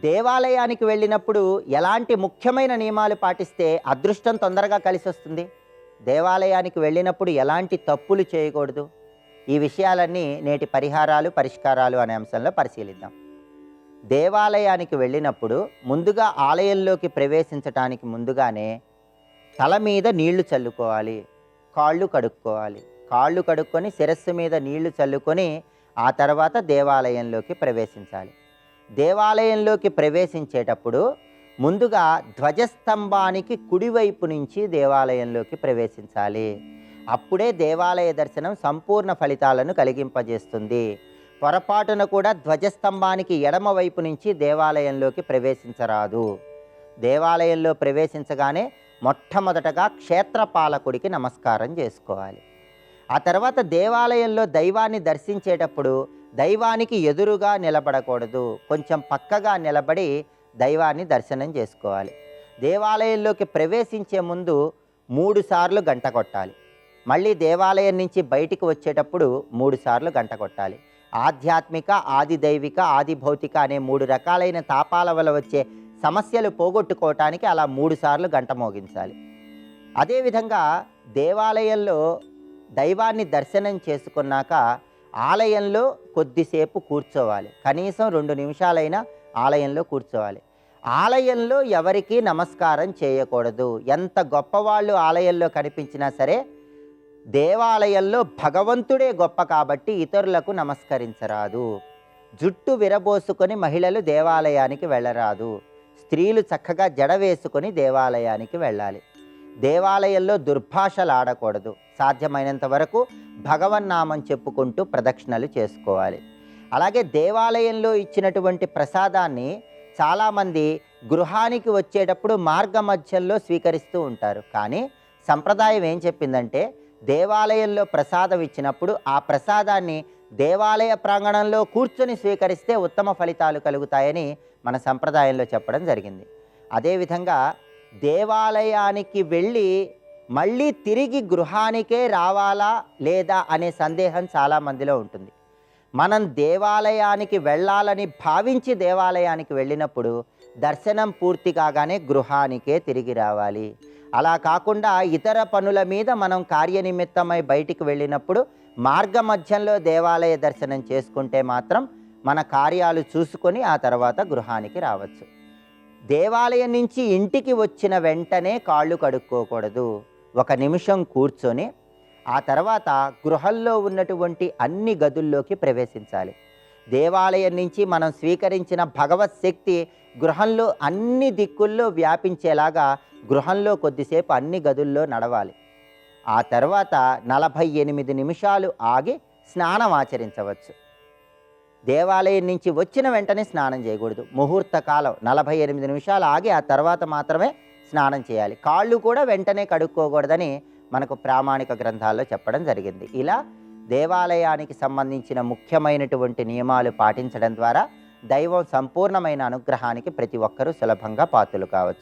దేవాలయానికి వెళ్ళినప్పుడు ఎలాంటి ముఖ్యమైన నియమాలు పాటిస్తే అదృష్టం తొందరగా కలిసి వస్తుంది? దేవాలయానికి వెళ్ళినప్పుడు ఎలాంటి తప్పులు చేయకూడదు? ఈ విషయాలన్నీ నేటి పరిష్కారాలు అనే అంశంలో పరిశీలిద్దాం. దేవాలయానికి వెళ్ళినప్పుడు ముందుగా ఆలయంలోకి ప్రవేశించటానికి ముందుగానే తల మీద నీళ్లు చల్లుకోవాలి, కాళ్ళు కడుక్కోవాలి. కాళ్ళు కడుక్కొని శిరస్సు మీద నీళ్లు చల్లుకొని ఆ తర్వాత దేవాలయంలోకి ప్రవేశించాలి. దేవాలయంలోకి ప్రవేశించేటప్పుడు ముందుగా ధ్వజస్తంభానికి కుడివైపు నుంచి దేవాలయంలోకి ప్రవేశించాలి. అప్పుడే దేవాలయ దర్శనం సంపూర్ణ ఫలితాలను కలిగింపజేస్తుంది. పొరపాటున కూడా ధ్వజస్తంభానికి ఎడమ వైపు నుంచి దేవాలయంలోకి ప్రవేశించరాదు. దేవాలయంలో ప్రవేశించగానే మొట్టమొదటగా క్షేత్రపాలకుడికి నమస్కారం చేసుకోవాలి. ఆ తర్వాత దేవాలయంలో దైవాన్ని దర్శించేటప్పుడు దైవానికి ఎదురుగా నిలబడకూడదు, కొంచెం పక్కగా నిలబడి దైవాన్ని దర్శనం చేసుకోవాలి. దేవాలయంలోకి ప్రవేశించే ముందు 3 సార్లు గంట కొట్టాలి. మళ్ళీ దేవాలయం నుంచి బయటికి వచ్చేటప్పుడు 3 సార్లు గంట కొట్టాలి. ఆధ్యాత్మిక, ఆది దైవిక, ఆది భౌతిక అనే 3 రకాలైన తాపాల వల్ల వచ్చే సమస్యలు పోగొట్టుకోవటానికి అలా 3 సార్లు గంట మోగించాలి. అదేవిధంగా దేవాలయంలో దైవాన్ని దర్శనం చేసుకున్నాక ఆలయంలో కొద్దిసేపు కూర్చోవాలి. కనీసం 2 నిమిషాలైనా ఆలయంలో కూర్చోవాలి. ఆలయంలో ఎవరికీ నమస్కారం చేయకూడదు. ఎంత గొప్పవాళ్ళు ఆలయంలో కనిపించినా సరే దేవాలయంలో భగవంతుడే గొప్ప కాబట్టి ఇతరులకు నమస్కరించరాదు. జుట్టు విరబోసుకొని మహిళలు దేవాలయానికి వెళ్ళరాదు. స్త్రీలు చక్కగా జడ వేసుకొని దేవాలయానికి వెళ్ళాలి. దేవాలయంలో దుర్భాషలు ఆడకూడదు. సాధ్యమైనంత వరకు భగవన్నామం చెప్పుకుంటూ ప్రదక్షిణలు చేసుకోవాలి. అలాగే దేవాలయంలో ఇచ్చినటువంటి ప్రసాదాన్ని చాలామంది గృహానికి వచ్చేటప్పుడు మార్గ మధ్యంలో స్వీకరిస్తూ ఉంటారు. కానీ సంప్రదాయం ఏం చెప్పిందంటే దేవాలయంలో ప్రసాదం ఇచ్చినప్పుడు ఆ ప్రసాదాన్ని దేవాలయ ప్రాంగణంలో కూర్చొని స్వీకరిస్తే ఉత్తమ ఫలితాలు కలుగుతాయని మన సంప్రదాయంలో చెప్పడం జరిగింది. అదేవిధంగా దేవాలయానికి వెళ్ళి మళ్ళీ తిరిగి గృహానికే రావాలా లేదా అనే సందేహం చాలామందిలో ఉంటుంది. మనం దేవాలయానికి వెళ్ళాలని భావించి దేవాలయానికి వెళ్ళినప్పుడు దర్శనం పూర్తి కాగానే గృహానికే తిరిగి రావాలి. అలా కాకుండా ఇతర పనుల మీద మనం కార్యనిమిత్తమై బయటికి వెళ్ళినప్పుడు మార్గ మధ్యంలో దేవాలయ దర్శనం చేసుకుంటే మాత్రం మన కార్యాలు చూసుకొని ఆ తర్వాత గృహానికి రావచ్చు. దేవాలయం నుంచి ఇంటికి వచ్చిన వెంటనే కాళ్ళు కడుక్కోకూడదు. 1 నిమిషం కూర్చొని ఆ తర్వాత గృహంలో ఉన్నటువంటి అన్ని గదుల్లోకి ప్రవేశించాలి. దేవాలయం నుంచి మనం స్వీకరించిన భగవత్ శక్తి గృహంలో అన్ని దిక్కుల్లో వ్యాపించేలాగా గృహంలో కొద్దిసేపు అన్ని గదుల్లో నడవాలి. ఆ తర్వాత 48 నిమిషాలు ఆగి స్నానం ఆచరించవచ్చు. దేవాలయం నుంచి వచ్చిన వెంటనే స్నానం చేయకూడదు. ముహూర్త కాలం 48 నిమిషాలు ఆగి ఆ తర్వాత మాత్రమే స్నానం చేయాలి. కాళ్ళు కూడా వెంటనే కడుక్కోకూడదని మనకు ప్రామాణిక గ్రంథాల్లో చెప్పడం జరిగింది. ఇలా దేవాలయానికి సంబంధించిన ముఖ్యమైనటువంటి నియమాలు పాటించడం ద్వారా దైవం సంపూర్ణమైన అనుగ్రహానికి ప్రతి ఒక్కరూ సులభంగా పాత్రలు కావచ్చు.